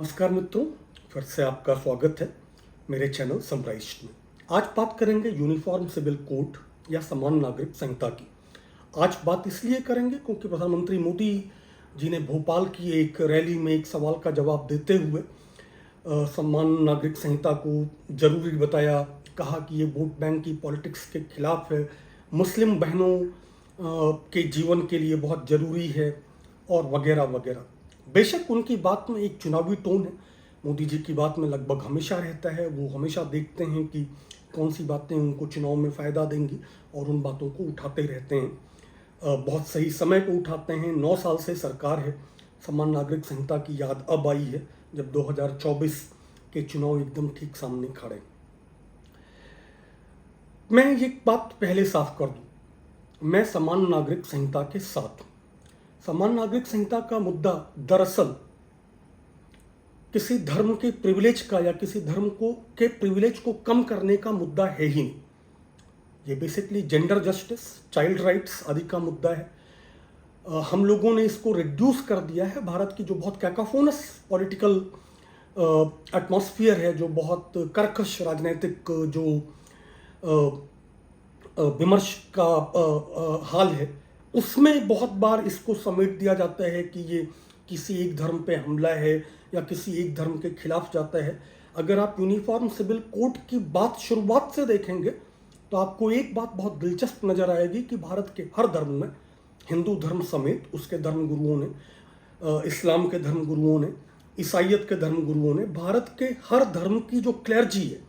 नमस्कार मित्रों, फिर से आपका स्वागत है मेरे चैनल सनराइज में। आज बात करेंगे यूनिफॉर्म सिविल कोड या समान नागरिक संहिता की। आज बात इसलिए करेंगे क्योंकि प्रधानमंत्री मोदी जी ने भोपाल की एक रैली में एक सवाल का जवाब देते हुए समान नागरिक संहिता को जरूरी बताया। कहा कि ये वोट बैंक की पॉलिटिक्स के खिलाफ है, मुस्लिम बहनों के जीवन के लिए बहुत ज़रूरी है और वगैरह वगैरह। बेशक उनकी बात में एक चुनावी टोन है, मोदी जी की बात में लगभग हमेशा रहता है। वो हमेशा देखते हैं कि कौन सी बातें उनको चुनाव में फ़ायदा देंगी और उन बातों को उठाते रहते हैं। बहुत सही समय को उठाते हैं। 9 साल से सरकार है। समान नागरिक संहिता की याद अब आई है जब 2024 के चुनाव एकदम ठीक सामने खड़े। मैं एक बात पहले साफ कर दूं, मैं समान नागरिक संहिता के साथ हूं। समान नागरिक संहिता का मुद्दा दरअसल किसी धर्म के प्रिविलेज का या किसी धर्म के प्रिविलेज को कम करने का मुद्दा है ही नहीं। ये basically gender justice, child rights आदि का मुद्दा है। हम लोगों ने इसको रिड्यूस कर दिया है। भारत की जो बहुत कैकोफोनस पॉलिटिकल एटमॉस्फेयर है, जो बहुत कर्कश राजनीतिक जो विमर्श का हाल है, उसमें बहुत बार इसको समेट दिया जाता है कि ये किसी एक धर्म पे हमला है या किसी एक धर्म के खिलाफ जाता है। अगर आप यूनिफॉर्म सिविल कोड की बात शुरुआत से देखेंगे तो आपको एक बात बहुत दिलचस्प नज़र आएगी कि भारत के हर धर्म में, हिंदू धर्म समेत उसके धर्म गुरुओं ने, इस्लाम के धर्म गुरुओं ने, ईसाइयत के धर्म गुरुओं ने, भारत के हर धर्म की जो क्लर्जी है,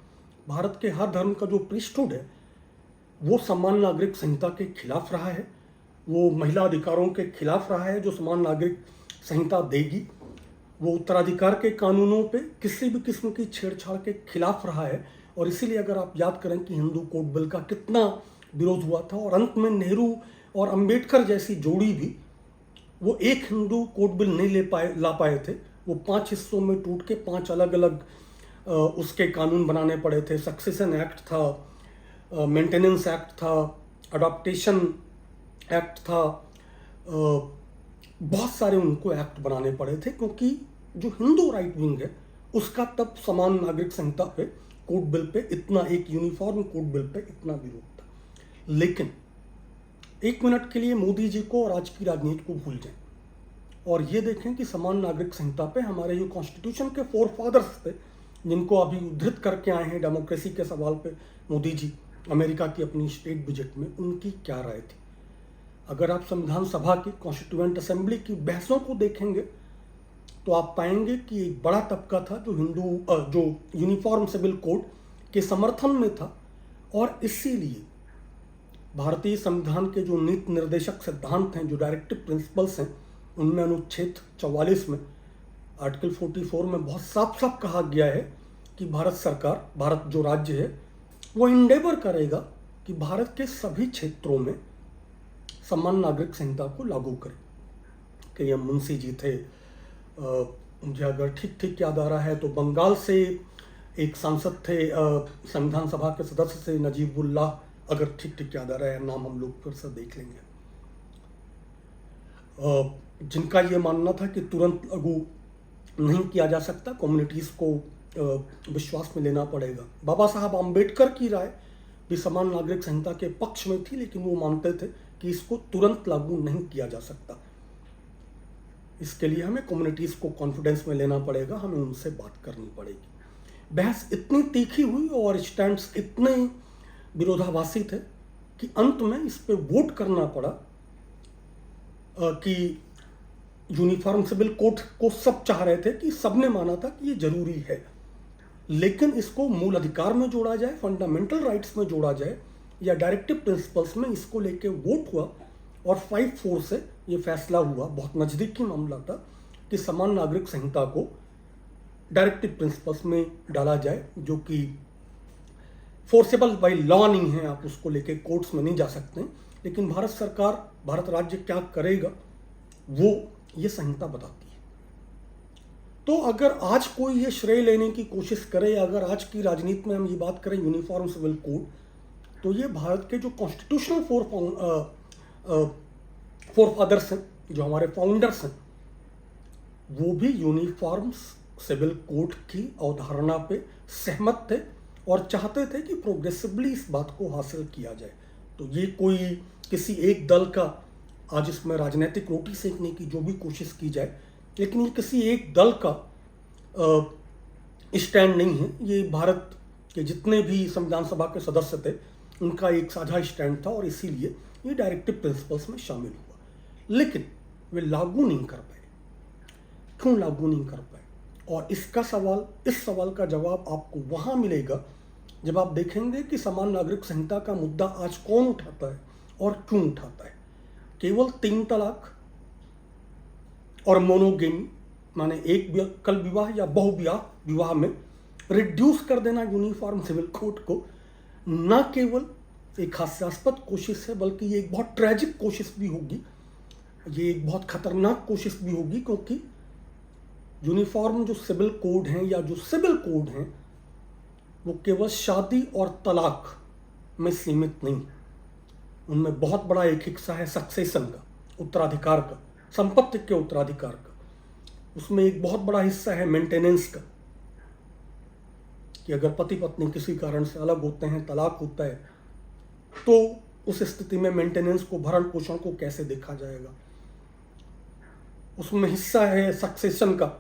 भारत के हर धर्म का जो प्रीस्टहुड है, वो समान नागरिक संहिता के खिलाफ रहा है। वो महिला अधिकारों के खिलाफ रहा है जो समान नागरिक संहिता देगी। वो उत्तराधिकार के कानूनों पे किसी भी किस्म की छेड़छाड़ के खिलाफ रहा है। और इसीलिए अगर आप याद करें कि हिंदू कोड बिल का कितना विरोध हुआ था और अंत में नेहरू और अंबेडकर जैसी जोड़ी भी वो एक हिंदू कोड बिल नहीं ला पाए थे। वो 5 हिस्सों में टूट के 5 अलग अलग उसके कानून बनाने पड़े थे। सक्सेशन एक्ट था, मेंटेनेंस एक्ट था, अडॉप्टेशन एक्ट था, बहुत सारे उनको एक्ट बनाने पड़े थे क्योंकि जो हिंदू राइट विंग है उसका तब समान नागरिक संहिता पे, कोड बिल पे इतना, एक यूनिफॉर्म कोड बिल पे इतना विरोध था। लेकिन एक मिनट के लिए मोदी जी को और आज की राजनीति को भूल जाएं और ये देखें कि समान नागरिक संहिता पे हमारे जो कॉन्स्टिट्यूशन के 4 फादर्स थे, जिनको अभी उद्धृत करके आए हैं डेमोक्रेसी के सवाल पे मोदी जी अमेरिका की अपनी स्टेट विजिट में, उनकी क्या राय थी। अगर आप संविधान सभा की, कॉन्स्टिट्यूएंट असेंबली की बहसों को देखेंगे तो आप पाएंगे कि एक बड़ा तबका था जो यूनिफॉर्म सिविल कोड के समर्थन में था। और इसीलिए भारतीय संविधान के जो नीति निर्देशक सिद्धांत हैं, जो डायरेक्टिव प्रिंसिपल्स हैं, उनमें अनुच्छेद 44 में, आर्टिकल 44 में बहुत साफ साफ कहा गया है कि भारत सरकार, भारत जो राज्य है, वो इंडेवर करेगा कि भारत के सभी क्षेत्रों में समान नागरिक संहिता को लागू करें। कि ये मुंशी जी थे, मुझे अगर ठीक याद आ रहा है तो बंगाल से एक सांसद थे, संविधान सभा के सदस्य थे नजीबुल्लाह, अगर ठीक याद आ रहा है नाम, हम लोग फिर से देख लेंगे, जिनका ये मानना था कि तुरंत लागू नहीं किया जा सकता, कम्युनिटीज़ को विश्वास में लेना पड़ेगा। बाबा साहब आम्बेडकर की राय भी समान नागरिक संहिता के पक्ष में थी, लेकिन वो मानते थे कि इसको तुरंत लागू नहीं किया जा सकता। इसके लिए हमें कम्युनिटीज़ को कॉन्फिडेंस में लेना पड़ेगा, हमें उनसे बात करनी पड़ेगी। बहस इतनी तीखी हुई और स्टैंड्स इतने विरोधाभासी थे कि अंत में इस पे वोट करना पड़ा कि यूनिफॉर्म सिविल कोड को सब चाह रहे थे, कि सबने माना था कि ये जरूरी है, लेकिन इसको मूल अधिकार में जोड़ा जाए, फंडामेंटल राइट्स में जोड़ा जाए या डायरेक्टिव प्रिंसिपल्स में, इसको लेके वोट हुआ और 5-4 से ये फैसला हुआ। बहुत नज़दीकी मामला था कि समान नागरिक संहिता को डायरेक्टिव प्रिंसिपल्स में डाला जाए, जो कि फोर्सेबल बाय लॉ नहीं है, आप उसको लेके कोर्ट्स में नहीं जा सकते। लेकिन भारत सरकार, भारत राज्य क्या करेगा वो ये संहिता बताती है। तो अगर आज कोई ये श्रेय लेने की कोशिश करे, अगर आज की राजनीति में हम ये बात करें यूनिफॉर्म सिविल कोड, तो ये भारत के जो कॉन्स्टिट्यूशनल फोर फादर्स हैं, जो हमारे फाउंडर्स हैं, वो भी यूनिफॉर्म सिविल कोड की अवधारणा पे सहमत थे और चाहते थे कि प्रोग्रेसिवली इस बात को हासिल किया जाए। तो ये कोई किसी एक दल का, आज इसमें राजनीतिक रोटी सेकने की जो भी कोशिश की जाए, लेकिन ये किसी एक दल का स्टैंड नहीं है। ये भारत के जितने भी संविधान सभा के सदस्य थे उनका एक साझा स्टैंड था और इसीलिए ये डायरेक्टिव प्रिंसिपल्स में शामिल हुआ। लेकिन वे लागू नहीं कर पाए। क्यों लागू नहीं कर पाए? और इस सवाल का जवाब आपको वहां मिलेगा जब आप देखेंगे कि समान नागरिक संहिता का मुद्दा आज कौन उठाता है और क्यों उठाता है। केवल 3 तलाक और मोनोगेमी, माने एक कल विवाह या विवाह में रिड्यूस कर देना यूनिफॉर्म सिविल कोड को, न केवल एक हास्यास्पद कोशिश है बल्कि ये एक बहुत ट्रेजिक कोशिश भी होगी। ये एक बहुत खतरनाक कोशिश भी होगी, क्योंकि यूनिफॉर्म जो सिविल कोड हैं या जो सिविल कोड हैं वो केवल शादी और तलाक में सीमित नहीं। उनमें बहुत बड़ा एक हिस्सा है सक्सेशन का, उत्तराधिकार का, संपत्ति के उत्तराधिकार का। उसमें एक बहुत बड़ा हिस्सा है मेंटेनेंस का, कि अगर पति पत्नी किसी कारण से अलग होते हैं, तलाक होता है, तो उस स्थिति में मेंटेनेंस को, भरण पोषण को कैसे देखा जाएगा। उसमें हिस्सा है सक्सेशन का,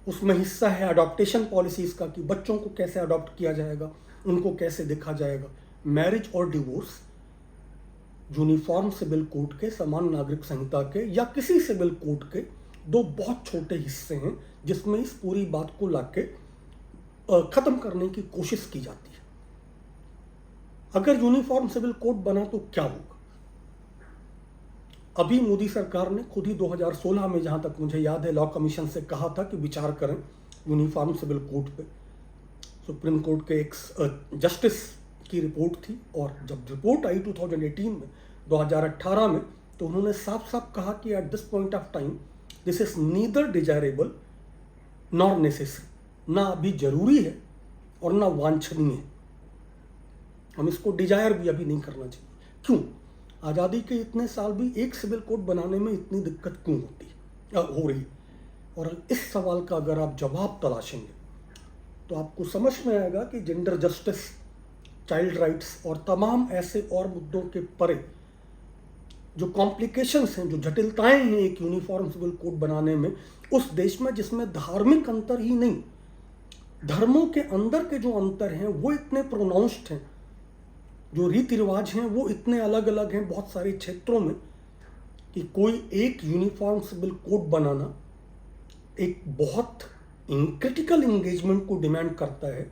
उसमें हिस्सा है अडॉप्टेशन पॉलिसीज का, कि बच्चों को कैसे अडॉप्ट किया जाएगा, उनको कैसे देखा जाएगा। मैरिज और डिवोर्स यूनिफॉर्म सिविल कोड के, समान नागरिक संहिता के या किसी सिविल कोड के 2 बहुत छोटे हिस्से हैं जिसमें इस पूरी बात को लाके खत्म करने की कोशिश की जाती है। अगर यूनिफॉर्म सिविल कोड बना तो क्या होगा? अभी मोदी सरकार ने खुद ही 2016 में, जहां तक मुझे याद है, लॉ कमीशन से कहा था कि विचार करें यूनिफॉर्म सिविल कोड पे। सुप्रीम कोर्ट के एक जस्टिस की रिपोर्ट थी, और जब रिपोर्ट आई 2018 में, तो उन्होंने साफ साफ कहा कि at this point of time this is neither desirable nor necessary. ना अभी जरूरी है और ना वांछनीय है। हम इसको डिजायर भी अभी नहीं करना चाहिए। क्यों? आज़ादी के इतने साल भी एक सिविल कोड बनाने में इतनी दिक्कत क्यों हो रही? और इस सवाल का अगर आप जवाब तलाशेंगे तो आपको समझ में आएगा कि जेंडर जस्टिस, चाइल्ड राइट्स और तमाम ऐसे और मुद्दों के परे जो कॉम्प्लिकेशंस हैं, जो जटिलताएं हैं एक यूनिफॉर्म सिविल कोड बनाने में, उस देश में जिसमें धार्मिक अंतर ही नहीं, धर्मों के अंदर के जो अंतर हैं वो इतने प्रोनाउंस्ड हैं, जो रीति रिवाज हैं वो इतने अलग अलग हैं बहुत सारे क्षेत्रों में, कि कोई एक यूनिफॉर्म सिविल कोड बनाना एक बहुत क्रिटिकल इंगेजमेंट को डिमांड करता है।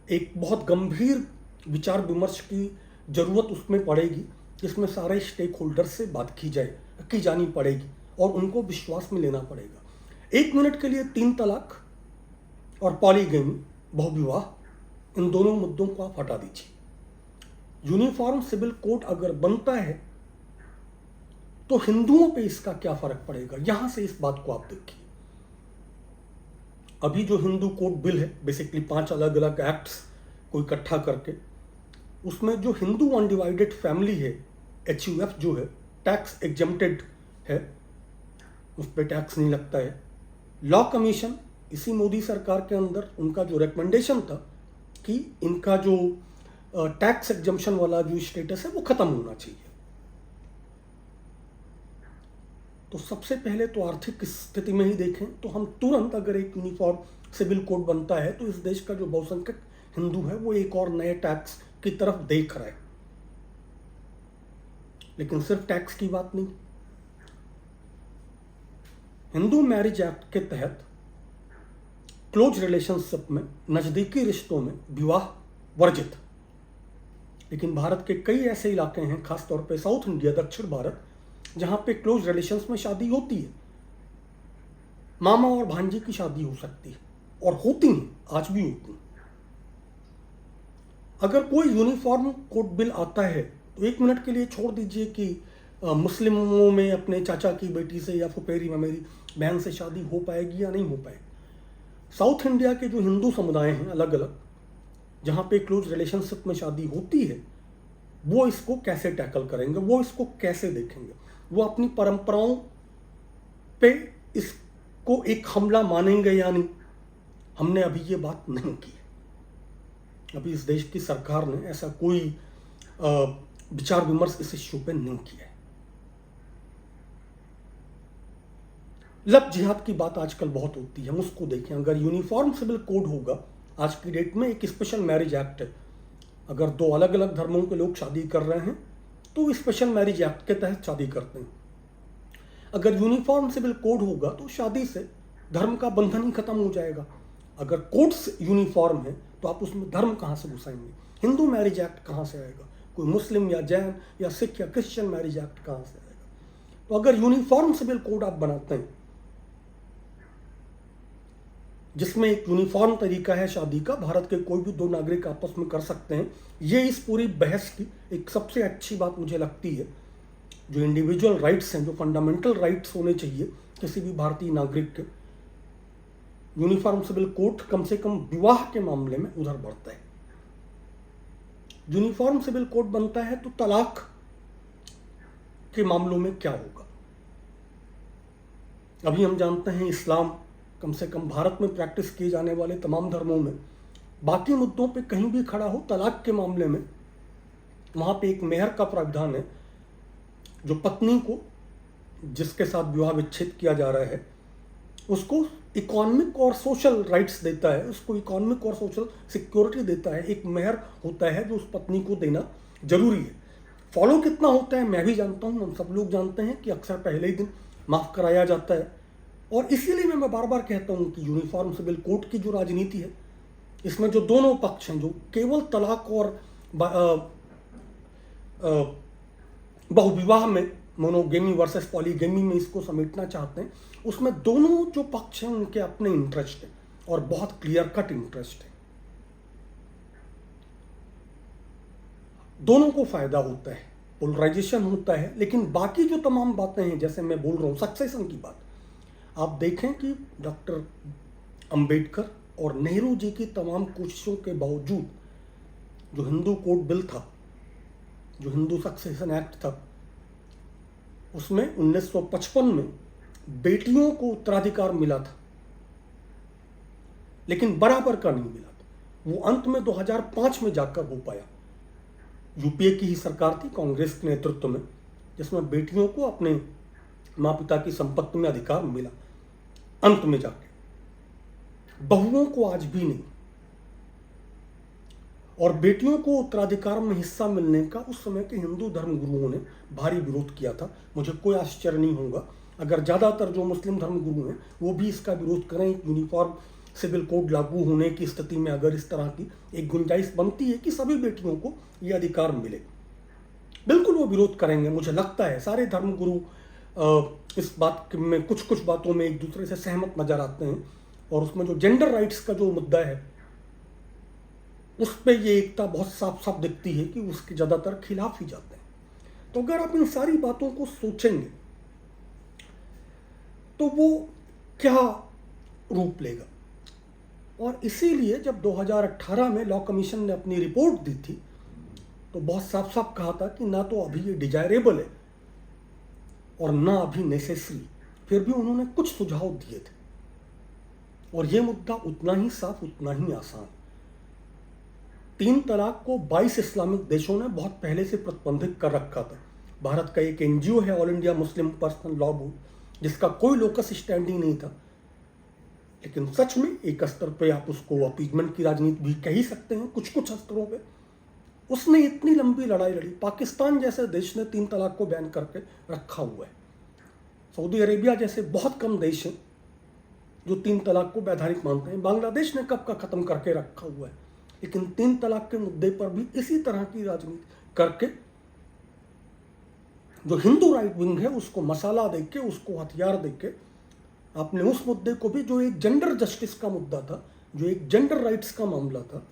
एक बहुत गंभीर विचार विमर्श की जरूरत उसमें पड़ेगी, जिसमें सारे स्टेक होल्डर से बात की जानी पड़ेगी और उनको विश्वास में लेना पड़ेगा। 1 मिनट के लिए 3 तलाक और पॉलीगैमी, बहुविवाह, इन दोनों मुद्दों को आप हटा दीजिए। यूनिफॉर्म सिविल कोड अगर बनता है तो हिंदुओं पे इसका क्या फर्क पड़ेगा? यहां से इस बात को आप देखिए। अभी जो हिंदू कोड बिल है, बेसिकली 5 अलग अलग एक्ट्स को इकट्ठा करके, उसमें जो हिंदू अनडिवाइडेड फैमिली है, HUF जो है, टैक्स एग्जम्प्टेड है, उस पर टैक्स नहीं लगता है। लॉ कमीशन इसी मोदी सरकार के अंदर, उनका जो रिकमेंडेशन था कि इनका जो टैक्स एग्जम्पशन वाला जो स्टेटस है वो खत्म होना चाहिए। तो सबसे पहले तो आर्थिक स्थिति में ही देखें तो हम तुरंत, अगर एक यूनिफॉर्म सिविल कोड बनता है तो इस देश का जो बहुसंख्यक हिंदू है वो एक और नए टैक्स की तरफ देख रहा है। लेकिन सिर्फ टैक्स की बात नहीं, हिंदू मैरिज एक्ट के तहत क्लोज रिलेशनशिप में, नजदीकी रिश्तों में विवाह वर्जित। लेकिन भारत के कई ऐसे इलाके हैं, खासतौर पे साउथ इंडिया, दक्षिण भारत, जहां पे क्लोज रिलेशंस में शादी होती है। मामा और भांजी की शादी हो सकती है और होती है, आज भी होती है। अगर कोई यूनिफॉर्म कोड बिल आता है तो 1 मिनट के लिए छोड़ दीजिए कि मुस्लिमों में अपने चाचा की बेटी से या फुफेरी ममेरी बहन से शादी हो पाएगी या नहीं हो पाएगी। साउथ इंडिया के जो हिंदू समुदाय हैं अलग अलग, जहाँ पे क्लोज रिलेशनशिप में शादी होती है, वो इसको कैसे टैकल करेंगे, वो इसको कैसे देखेंगे? वो अपनी परंपराओं पे इस को एक हमला मानेंगे या नहीं, हमने अभी ये बात नहीं की है। अभी इस देश की सरकार ने ऐसा कोई विचार विमर्श इस इश्यू पे नहीं किया है। लव जिहाद की बात आजकल बहुत होती है, हम उसको देखें। अगर यूनिफॉर्म सिविल कोड होगा, आज की डेट में एक स्पेशल मैरिज एक्ट है, अगर दो अलग अलग धर्मों के लोग शादी कर रहे हैं तो स्पेशल मैरिज एक्ट के तहत शादी करते हैं। अगर यूनिफॉर्म सिविल कोड होगा तो शादी से धर्म का बंधन ही खत्म हो जाएगा। अगर कोड्स यूनिफॉर्म है तो आप उसमें धर्म कहाँ से घुसाएंगे? हिंदू मैरिज एक्ट कहाँ से आएगा? कोई मुस्लिम या जैन या सिख या क्रिश्चियन मैरिज एक्ट कहाँ से आएगा? तो अगर यूनिफॉर्म सिविल कोड आप बनाते हैं जिसमें एक यूनिफॉर्म तरीका है शादी का, भारत के कोई भी दो नागरिक आपस में कर सकते हैं, ये इस पूरी बहस की एक सबसे अच्छी बात मुझे लगती है। जो इंडिविजुअल राइट्स हैं, जो फंडामेंटल राइट्स होने चाहिए किसी भी भारतीय नागरिक के, यूनिफॉर्म सिविल कोड कम से कम विवाह के मामले में उधर बढ़ता है। यूनिफॉर्म सिविल कोड बनता है तो तलाक के मामलों में क्या होगा? अभी हम जानते हैं इस्लाम कम से कम भारत में प्रैक्टिस किए जाने वाले तमाम धर्मों में बाकी मुद्दों पे कहीं भी खड़ा हो, तलाक के मामले में वहाँ पे एक मेहर का प्रावधान है जो पत्नी को जिसके साथ विवाह विच्छेद किया जा रहा है उसको इकोनॉमिक और सोशल राइट्स देता है, उसको इकोनॉमिक और सोशल सिक्योरिटी देता है। एक मेहर होता है जो उस पत्नी को देना जरूरी है। फॉलो कितना होता है मैं भी जानता हूँ, हम सब लोग जानते हैं कि अक्सर पहले ही दिन माफ़ कराया जाता है। और इसीलिए मैं बार बार कहता हूँ कि यूनिफॉर्म सिविल कोड की जो राजनीति है, इसमें जो दोनों पक्ष हैं, जो केवल तलाक और बहुविवाह में, मोनोगेमी वर्सेस पॉलीगेमी में इसको समेटना चाहते हैं, उसमें दोनों जो पक्ष हैं उनके अपने इंटरेस्ट हैं और बहुत क्लियर कट इंटरेस्ट है। दोनों को फायदा होता है, पोलराइजेशन होता है। लेकिन बाकी जो तमाम बातें हैं, जैसे मैं बोल रहा हूँ सक्सेशन की बात, आप देखें कि डॉक्टर अंबेडकर और नेहरू जी की तमाम कोशिशों के बावजूद जो हिंदू कोड बिल था, जो हिंदू सक्सेशन एक्ट था, उसमें 1955 में बेटियों को उत्तराधिकार मिला था, लेकिन बराबर का नहीं मिला था। वो अंत में 2005 में जाकर हो पाया। यूपीए की ही सरकार थी कांग्रेस के नेतृत्व में, जिसमें बेटियों को अपने माँ पिता की संपत्ति में अधिकार मिला अंत में जाके। बहुओं को आज भी नहीं। और बेटियों को उत्तराधिकार में हिस्सा मिलने का उस समय के हिंदू धर्मगुरुओं ने भारी विरोध किया था। मुझे कोई आश्चर्य नहीं होगा अगर ज़्यादातर जो मुस्लिम धर्मगुरु हैं वो भी इसका विरोध करें। यूनिफॉर्म सिविल कोड लागू होने की स्थिति में अगर इस तरह की एक गुंजाइश बनती है कि सभी बेटियों को ये अधिकार मिले, बिल्कुल वो विरोध करेंगे। मुझे लगता है सारे धर्मगुरु इस बात में कुछ बातों में एक दूसरे से सहमत नजर आते हैं, और उसमें जो जेंडर राइट्स का जो मुद्दा है उस पर ये एकता बहुत साफ साफ दिखती है कि उसके ज़्यादातर खिलाफ ही जाते हैं। तो अगर आप इन सारी बातों को सोचेंगे तो वो क्या रूप लेगा। और इसीलिए जब 2018 में लॉ कमीशन ने अपनी रिपोर्ट दी थी तो बहुत साफ साफ कहा था कि ना तो अभी ये डिजायरेबल है और ना अभी नेसेसरी। फिर भी उन्होंने कुछ सुझाव दिए थे, और ये मुद्दा उतना ही साफ, उतना ही आसान। 3 तलाक को 22 इस्लामिक देशों ने बहुत पहले से प्रतिबंधित कर रखा था। भारत का एक एनजीओ है all India Muslim personal law board, जिसका कोई लोकस स्टैंडिंग नहीं था, लेकिन सच में एक स्तर पे आप उसको अपीजमेंट की राजनीति भी कह ही सकते हैं। कुछ स्तरों पे उसने इतनी लंबी लड़ाई लड़ी। पाकिस्तान जैसे देश ने 3 तलाक को बैन करके रखा हुआ है। सऊदी अरेबिया जैसे बहुत कम देश हैं जो 3 तलाक को वैधानिक मानते हैं। बांग्लादेश ने कब का खत्म करके रखा हुआ है, लेकिन 3 तलाक के मुद्दे पर भी इसी तरह की राजनीति करके जो हिंदू राइट विंग है उसको मसाला देके, उसको हथियार देके, आपने उस मुद्दे को भी जो एक जेंडर जस्टिस का मुद्दा था, जो एक जेंडर राइट्स का मामला था,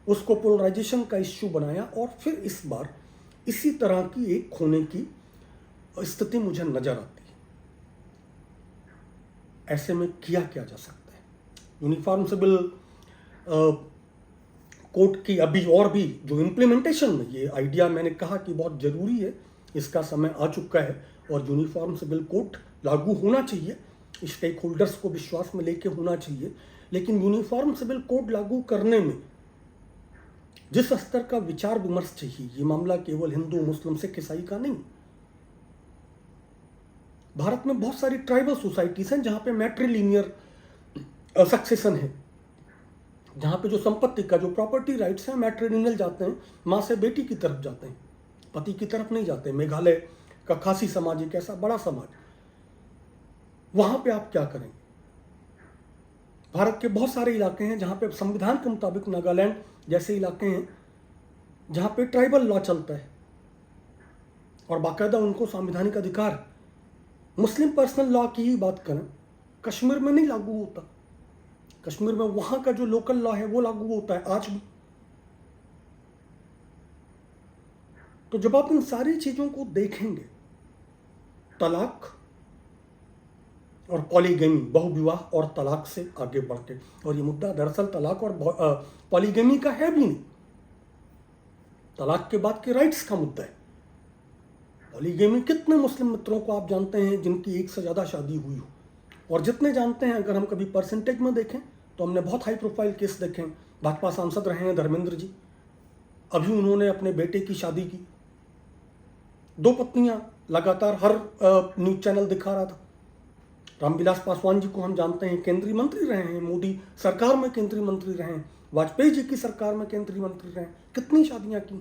उसको पोलराइजेशन का इश्यू बनाया। और फिर इस बार इसी तरह की एक खोने की स्थिति मुझे नजर आती है। ऐसे में किया क्या जा सकता है? यूनिफॉर्म सिविल कोड की अभी और भी जो इम्प्लीमेंटेशन में, ये आइडिया मैंने कहा कि बहुत ज़रूरी है, इसका समय आ चुका है और यूनिफॉर्म सिविल कोड लागू होना चाहिए। स्टेक होल्डर्स को विश्वास में लेके होना चाहिए, लेकिन यूनिफॉर्म सिविल कोड लागू करने में जिस स्तर का विचार विमर्श चाहिए, ये मामला केवल हिंदू, मुस्लिम, सिख, ईसाई का नहीं। भारत में बहुत सारी ट्राइबल सोसाइटीज हैं जहां पे मैट्रिलिनियर सक्सेशन है, जहां पे जो संपत्ति का जो प्रॉपर्टी राइट्स हैं मैट्रिलिनियल जाते हैं, मां से बेटी की तरफ जाते हैं, पति की तरफ नहीं जाते। मेघालय का खासी समाज एक ऐसा बड़ा समाज, वहां पे आप क्या करेंगे? भारत के बहुत सारे इलाके हैं जहां पे संविधान के मुताबिक, नागालैंड जैसे इलाके हैं जहां पे ट्राइबल लॉ चलता है और बाकायदा उनको संवैधानिक अधिकार है। मुस्लिम पर्सनल लॉ की ही बात करें, कश्मीर में नहीं लागू होता। कश्मीर में वहां का जो लोकल लॉ है वो लागू होता है आज भी। तो जब आप इन सारी चीजों को देखेंगे, तलाक और पॉलीगेमी, बहुविवाह और तलाक से आगे बढ़ते, और ये मुद्दा दरअसल तलाक और पॉलीगेमी का है भी नहीं, तलाक के बाद के राइट्स का मुद्दा है। पॉलीगेमी, कितने मुस्लिम मित्रों को आप जानते हैं जिनकी एक से ज़्यादा शादी हुई हो? और जितने जानते हैं, अगर हम कभी परसेंटेज में देखें तो हमने बहुत हाई प्रोफाइल केस देखे हैं। भाजपा सांसद रहे हैं धर्मेंद्र जी, अभी उन्होंने अपने बेटे की शादी की, 2 पत्नियां लगातार, हर न्यूज चैनल दिखा रहा था। रामविलास पासवान जी को हम जानते हैं, केंद्रीय मंत्री रहे हैं, मोदी सरकार में केंद्रीय मंत्री रहे हैं, वाजपेयी जी की सरकार में केंद्रीय मंत्री रहे हैं, कितनी शादियां की।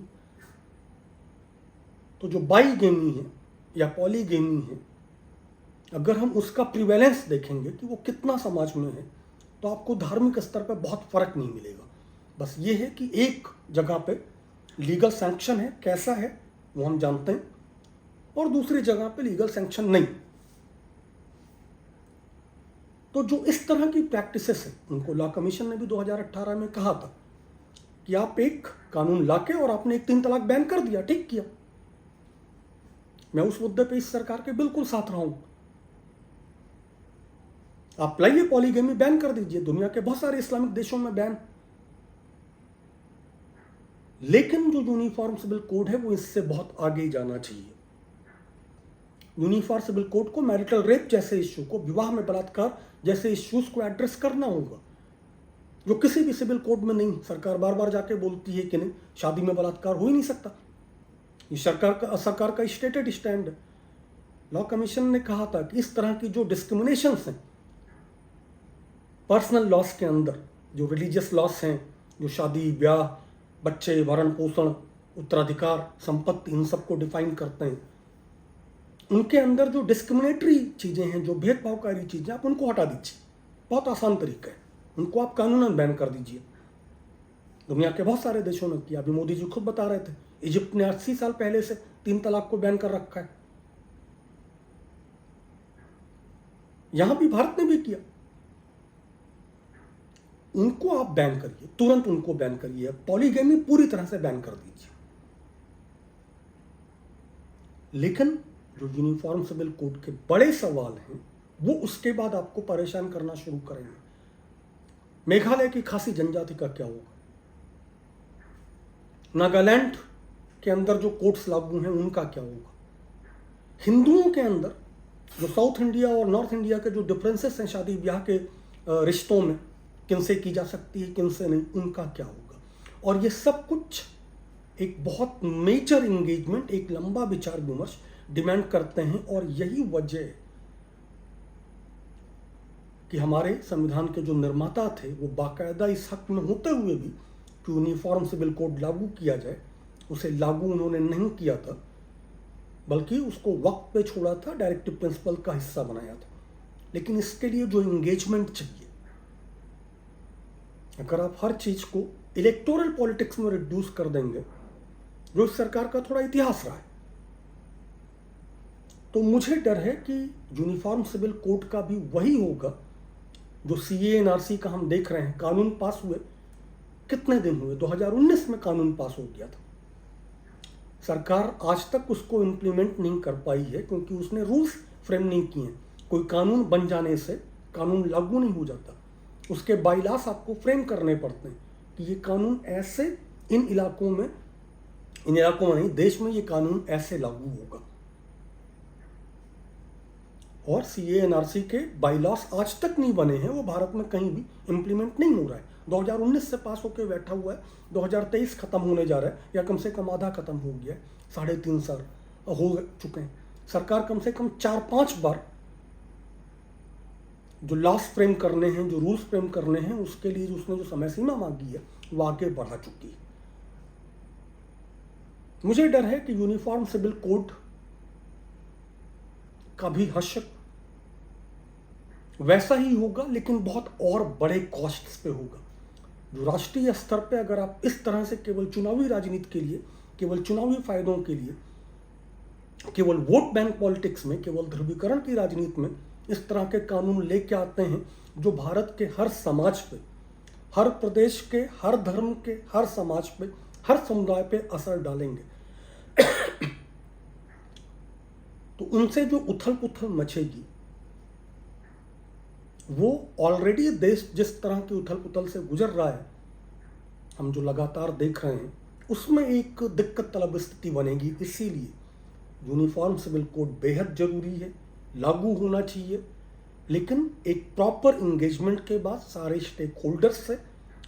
तो जो बाईगेमी है या पॉलीगेमी है, अगर हम उसका प्रिवेलेंस देखेंगे कि वो कितना समाज में है, तो आपको धार्मिक स्तर पर बहुत फर्क नहीं मिलेगा। बस ये है कि एक जगह पे लीगल सैंक्शन है, कैसा है वो हम जानते हैं, और दूसरी जगह पे लीगल सैंक्शन नहीं। तो जो इस तरह की प्रैक्टिसेस है, उनको लॉ कमीशन ने भी 2018 में कहा था कि आप एक कानून लाके और आपने एक 3 तलाक बैन कर दिया, ठीक किया। मैं उस मुद्दे पे इस सरकार के बिल्कुल साथ रहा हूं। आप लाइए पॉलीगेमी, बैन कर दीजिए, दुनिया के बहुत सारे इस्लामिक देशों में बैन। लेकिन जो यूनिफॉर्म सिविल कोड है वो इससे बहुत आगे जाना चाहिए। यूनिफॉर्म सिविल कोड को मैरिटल रेप जैसे इश्यू को, विवाह में बलात्कार जैसे इश्यूज को एड्रेस करना होगा, जो किसी भी सिविल कोड में नहीं। सरकार बार बार जाके बोलती है कि नहीं, शादी में बलात्कार हो ही नहीं सकता, ये सरकार का स्टेटेड स्टैंड है। लॉ कमीशन ने कहा था कि इस तरह की जो डिस्क्रिमिनेशंस हैं पर्सनल लॉस के अंदर, जो रिलीजियस लॉस हैं, जो शादी, ब्याह, बच्चे, भरण पोषण, उत्तराधिकार, संपत्ति, इन सबको डिफाइन करते हैं, उनके अंदर जो डिस्क्रिमिनेटरी चीज़ें हैं, जो भेदभावकारी चीज़ें, आप उनको हटा दीजिए। बहुत आसान तरीका है, उनको आप कानूनन बैन कर दीजिए। दुनिया के बहुत सारे देशों ने किया, अभी मोदी जी खुद बता रहे थे, इजिप्ट ने 80 साल पहले से 3 तलाक को बैन कर रखा है। यहां भी भारत ने भी किया। उनको आप बैन करिए, तुरंत उनको बैन करिए। पॉलीगेमी पूरी तरह से बैन कर दीजिए। लेकिन जो यूनिफॉर्म सिविल कोड के बड़े सवाल हैं वो उसके बाद आपको परेशान करना शुरू करेंगे। मेघालय की खासी जनजाति का क्या होगा? नागालैंड के अंदर जो कोड्स लागू हैं उनका क्या होगा? हिंदुओं के अंदर जो साउथ इंडिया और नॉर्थ इंडिया के जो डिफरेंसेस हैं शादी ब्याह के रिश्तों में, किनसे की जा सकती है किनसे नहीं, उनका क्या होगा? और ये सब कुछ एक बहुत मेजर इंगेजमेंट, एक लंबा विचार विमर्श डिमांड करते हैं। और यही वजह है कि हमारे संविधान के जो निर्माता थे वो बाकायदा इस हक में होते हुए भी कि यूनिफॉर्म सिविल कोड लागू किया जाए, उसे लागू उन्होंने नहीं किया था, बल्कि उसको वक्त पे छोड़ा था, डायरेक्टिव प्रिंसिपल का हिस्सा बनाया था। लेकिन इसके लिए जो इंगेजमेंट चाहिए, अगर आप हर चीज को इलेक्टोरल पॉलिटिक्स में रिड्यूस कर देंगे, जो इस सरकार का थोड़ा इतिहास रहा है, तो मुझे डर है कि यूनिफॉर्म सिविल कोड का भी वही होगा जो सीए एनआरसी का हम देख रहे हैं। कानून पास हुए कितने दिन हुए? 2019 में कानून पास हो गया था। सरकार आज तक उसको इम्प्लीमेंट नहीं कर पाई है क्योंकि उसने रूल्स फ्रेम नहीं किए हैं। कोई कानून बन जाने से कानून लागू नहीं हो जाता, उसके बाइलास आपको फ्रेम करने पड़ते हैं कि ये कानून ऐसे इन इलाकों में नहीं, देश में ये कानून ऐसे लागू होगा। और सीए एनआरसी के बाईलॉस आज तक नहीं बने हैं, वो भारत में कहीं भी इम्प्लीमेंट नहीं हो रहा है। 2019 से पास होकर बैठा हुआ है, 2023 खत्म होने जा रहा है, या कम से कम आधा खत्म हो गया है, 3.5 साल हो चुके हैं। सरकार कम से कम 4-5 बार जो लॉस फ्रेम करने हैं, जो रूल्स फ्रेम करने हैं, उसके लिए जो उसने जो समय सीमा मांगी है वो आगे बढ़ा चुकी है। मुझे डर है कि यूनिफॉर्म सिविल कोड का भी हश्र वैसा ही होगा, लेकिन बहुत और बड़े कॉस्ट्स पे होगा। जो राष्ट्रीय स्तर पे अगर आप इस तरह से केवल चुनावी राजनीति के लिए, केवल चुनावी फायदों के लिए, केवल वोट बैंक पॉलिटिक्स में, केवल ध्रुवीकरण की राजनीति में इस तरह के कानून लेके आते हैं जो भारत के हर समाज पे, हर प्रदेश के, हर धर्म के, हर समाज पे, हर समुदाय पे असर डालेंगे, तो उनसे जो उथल पुथल मचेगी, वो ऑलरेडी देश जिस तरह की उथल पुथल से गुजर रहा है, हम जो लगातार देख रहे हैं, उसमें एक दिक्कत तलब स्थिति बनेगी। इसीलिए यूनिफॉर्म सिविल कोड बेहद जरूरी है, लागू होना चाहिए, लेकिन एक प्रॉपर इंगेजमेंट के बाद, सारे स्टेक होल्डर्स से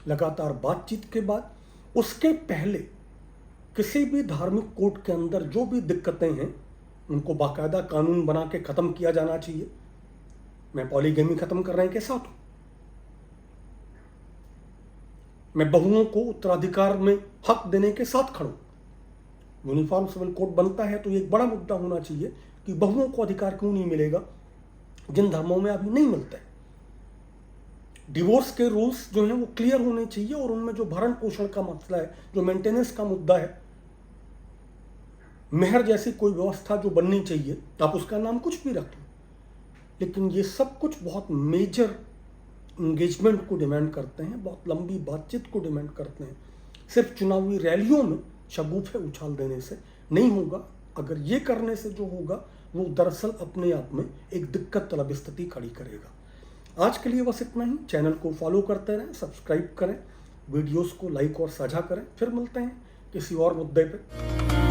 लगातार बातचीत के बाद, उसके पहले किसी भी धार्मिक कोड के अंदर जो भी दिक्कतें हैं उनको बाकायदा कानून बना के ख़त्म किया जाना चाहिए। मैं पॉलीगेमी ख़त्म करने के साथ हूँ, मैं बहुओं को उत्तराधिकार में हक देने के साथ खड़ा हूँ। यूनिफॉर्म सिविल कोड बनता है तो ये एक बड़ा मुद्दा होना चाहिए कि बहुओं को अधिकार क्यों नहीं मिलेगा जिन धर्मों में अभी नहीं मिलता है। डिवोर्स के रूल्स जो हैं वो क्लियर होने चाहिए, और उनमें जो भरण पोषण का मसला है, जो मेंटेनेंस का मुद्दा है, मेहर जैसी कोई व्यवस्था जो बननी चाहिए, आप उसका नाम कुछ भी रख लो, लेकिन ये सब कुछ बहुत मेजर इंगेजमेंट को डिमांड करते हैं, बहुत लंबी बातचीत को डिमांड करते हैं। सिर्फ चुनावी रैलियों में शगुफे उछाल देने से नहीं होगा। अगर ये करने से जो होगा वो दरअसल अपने आप में एक दिक्कत तलब स्थिति खड़ी करेगा। आज के लिए बस इतना ही। चैनल को फॉलो करते रहें, सब्सक्राइब करें, वीडियोस को लाइक और साझा करें। फिर मिलते हैं किसी और मुद्दे पे।